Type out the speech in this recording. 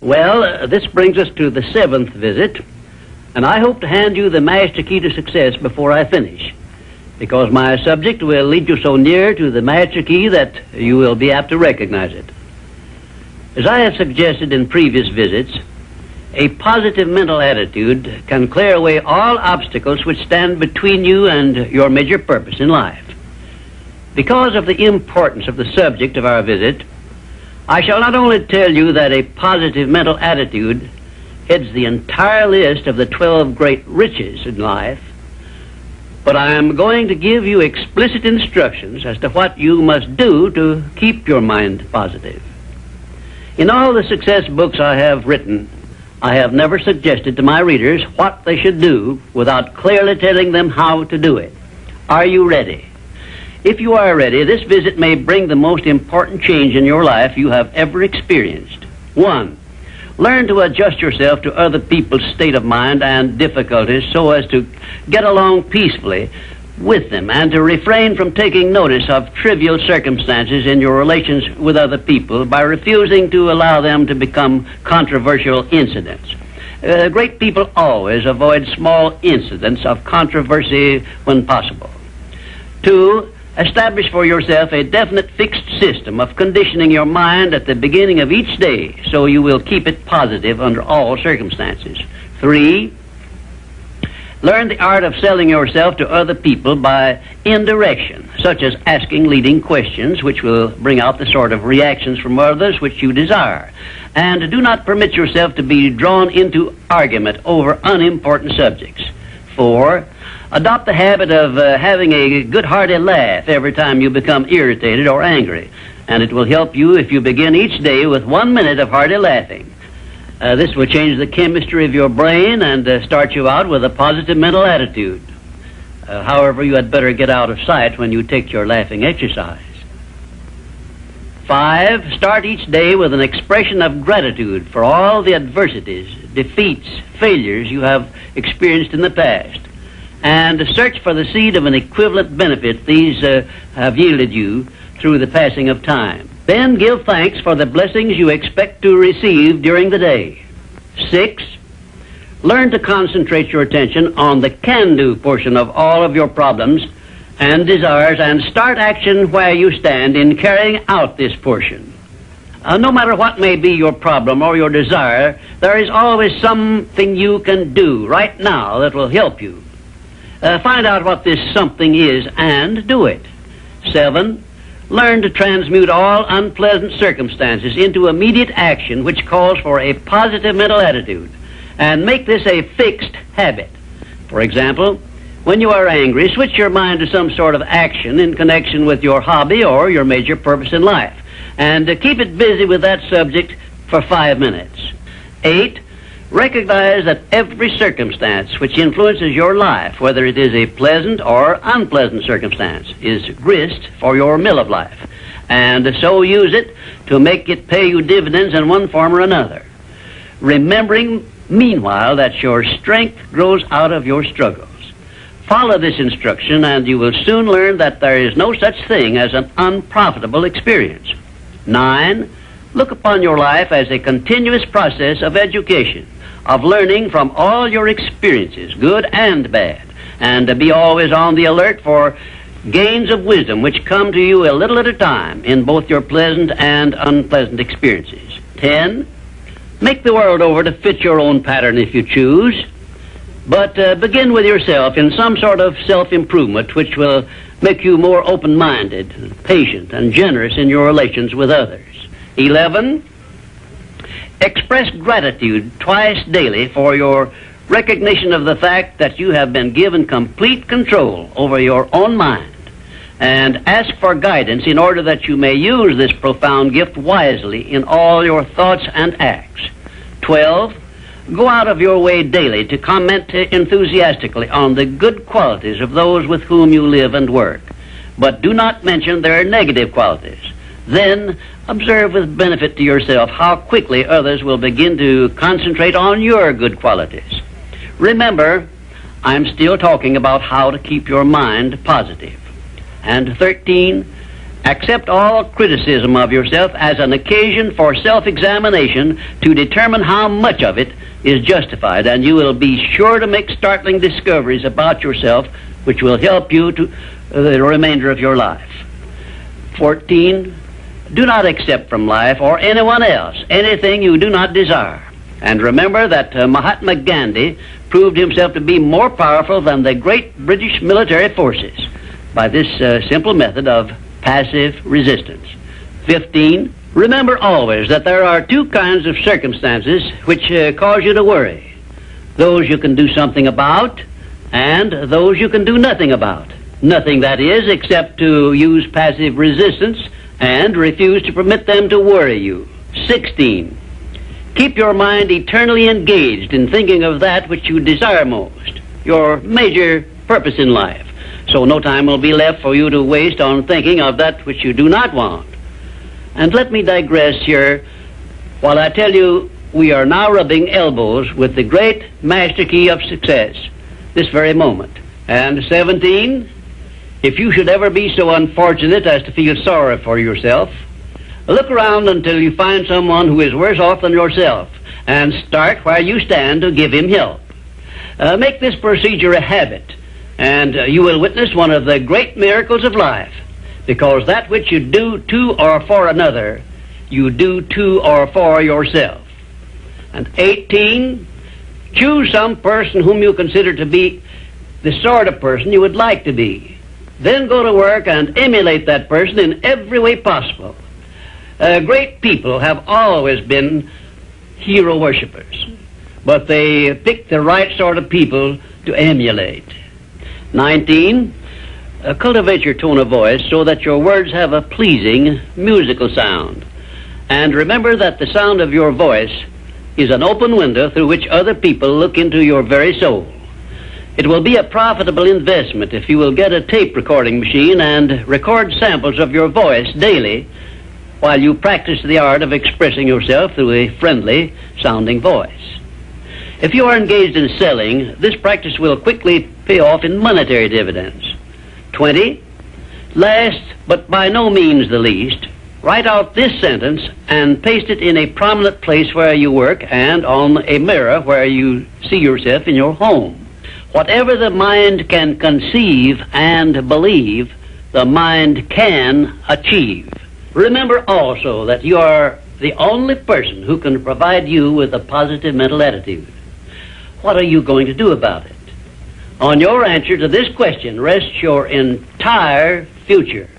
Well, this brings us to the 7th visit, and I hope to hand you the master key to success before I finish, because my subject will lead you so near to the master key that you will be apt to recognize it. As I have suggested in previous visits, a positive mental attitude can clear away all obstacles which stand between you and your major purpose in life. Because of the importance of the subject of our visit, I shall not only tell you that a positive mental attitude heads the entire list of the 12 great riches in life, but I am going to give you explicit instructions as to what you must do to keep your mind positive. In all the success books I have written, I have never suggested to my readers what they should do without clearly telling them how to do it. Are you ready? If you are ready, this visit may bring the most important change in your life you have ever experienced. 1. Learn to adjust yourself to other people's state of mind and difficulties so as to get along peacefully with them and to refrain from taking notice of trivial circumstances in your relations with other people by refusing to allow them to become controversial incidents. Great people always avoid small incidents of controversy when possible. 2. Establish for yourself a definite fixed system of conditioning your mind at the beginning of each day so you will keep it positive under all circumstances. 3. Learn the art of selling yourself to other people by indirection, such as asking leading questions which will bring out the sort of reactions from others which you desire. And do not permit yourself to be drawn into argument over unimportant subjects. 4. Adopt the habit of having a good hearty laugh every time you become irritated or angry, and it will help you if you begin each day with 1 minute of hearty laughing. This will change the chemistry of your brain and start you out with a positive mental attitude. However, you had better get out of sight when you take your laughing exercise. 5. Start each day with an expression of gratitude for all the adversities, defeats, failures you have experienced in the past, and search for the seed of an equivalent benefit these have yielded you through the passing of time. Then give thanks for the blessings you expect to receive during the day. 6. Learn to concentrate your attention on the can-do portion of all of your problems and desires and start action where you stand in carrying out this portion. No matter what may be your problem or your desire, there is always something you can do right now that will help you. Find out what this something is and do it. 7. Learn to transmute all unpleasant circumstances into immediate action which calls for a positive mental attitude, and make this a fixed habit. For example, when you are angry, switch your mind to some sort of action in connection with your hobby or your major purpose in life, and keep it busy with that subject for 5 minutes. 8. Recognize that every circumstance which influences your life, whether it is a pleasant or unpleasant circumstance, is grist for your mill of life, and so use it to make it pay you dividends in one form or another, remembering meanwhile that your strength grows out of your struggles. Follow this instruction and you will soon learn that there is no such thing as an unprofitable experience. 9. Look upon your life as a continuous process of education, of learning from all your experiences, good and bad, and be always on the alert for gains of wisdom which come to you a little at a time in both your pleasant and unpleasant experiences. 10. Make the world over to fit your own pattern if you choose, but begin with yourself in some sort of self-improvement which will make you more open-minded, patient, and generous in your relations with others. 11. Express gratitude twice daily for your recognition of the fact that you have been given complete control over your own mind, and ask for guidance in order that you may use this profound gift wisely in all your thoughts and acts. 12. Go out of your way daily to comment enthusiastically on the good qualities of those with whom you live and work, but do not mention their negative qualities. Then observe with benefit to yourself how quickly others will begin to concentrate on your good qualities. Remember, I'm still talking about how to keep your mind positive. And 13, Accept all criticism of yourself as an occasion for self-examination to determine how much of it is justified, and you will be sure to make startling discoveries about yourself which will help you to the remainder of your life. 14. Do not accept from life or anyone else anything you do not desire. And remember that Mahatma Gandhi proved himself to be more powerful than the great British military forces by this simple method of passive resistance. 15. Remember always that there are two kinds of circumstances which cause you to worry. Those you can do something about, and those you can do nothing about. Nothing, that is, except to use passive resistance and refuse to permit them to worry you. 16. Keep your mind eternally engaged in thinking of that which you desire most, your major purpose in life, so no time will be left for you to waste on thinking of that which you do not want. And let me digress here while I tell you we are now rubbing elbows with the great master key of success this very moment. And 17, if you should ever be so unfortunate as to feel sorry for yourself, look around until you find someone who is worse off than yourself, and start where you stand to give him help. Make this procedure a habit, and you will witness one of the great miracles of life, because that which you do to or for another, you do to or for yourself. And 18, choose some person whom you consider to be the sort of person you would like to be. Then go to work and emulate that person in every way possible. Great people have always been hero worshippers, but they pick the right sort of people to emulate. 19, cultivate your tone of voice so that your words have a pleasing musical sound. And remember that the sound of your voice is an open window through which other people look into your very soul. It will be a profitable investment if you will get a tape recording machine and record samples of your voice daily while you practice the art of expressing yourself through a friendly sounding voice. If you are engaged in selling, this practice will quickly pay off in monetary dividends. 20, last but by no means the least, write out this sentence and paste it in a prominent place where you work and on a mirror where you see yourself in your home. Whatever the mind can conceive and believe, the mind can achieve. Remember also that you are the only person who can provide you with a positive mental attitude. What are you going to do about it? On your answer to this question rests your entire future.